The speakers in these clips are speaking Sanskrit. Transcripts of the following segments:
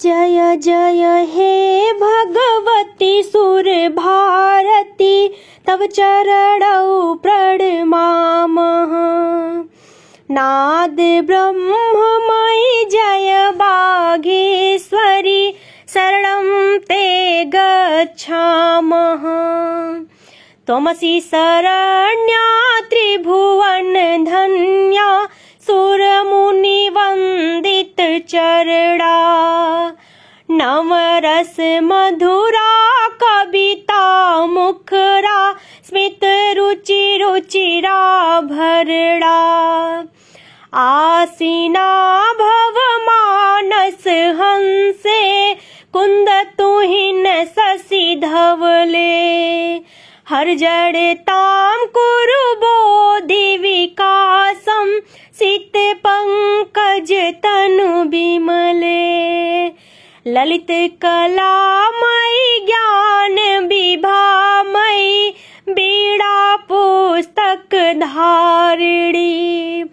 जय जय हे भगवती सुर भारती तव चरणौ प्रणमामः। नाद ब्रह्ममयि जय बागेश्वरी शरणं ते गच्छामः। त्वमसि शरण्या त्रिभुवन धन्या सुरमुनि वंदित चरणा। नवरस मधुरा कविता मुखरा स्मित रुचि रुचिरा भरड़ा। आसीना भव मानस हंसे कुंद तुहिन शशि धवले। हर जड़ताम कुरु बोधि विकासम सित पंकज तनु बिमले। ललित कलामयी ज्ञान विभामयी बीड़ा पुस्तक धारिणी।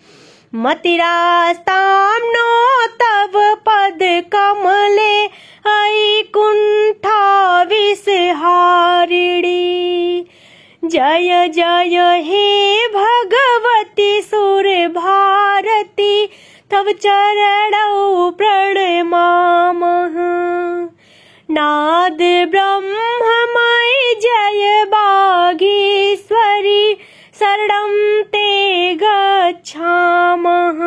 मतिरास्तां नो तव पद कमले ऐ कुंठा विषहारिणी। जय जय हे भगवती सुर भारती तव चरणौ प्रणमामः। नाद ब्रह्ममयि जय बागेश्वरी शरणं ते गच्छामः।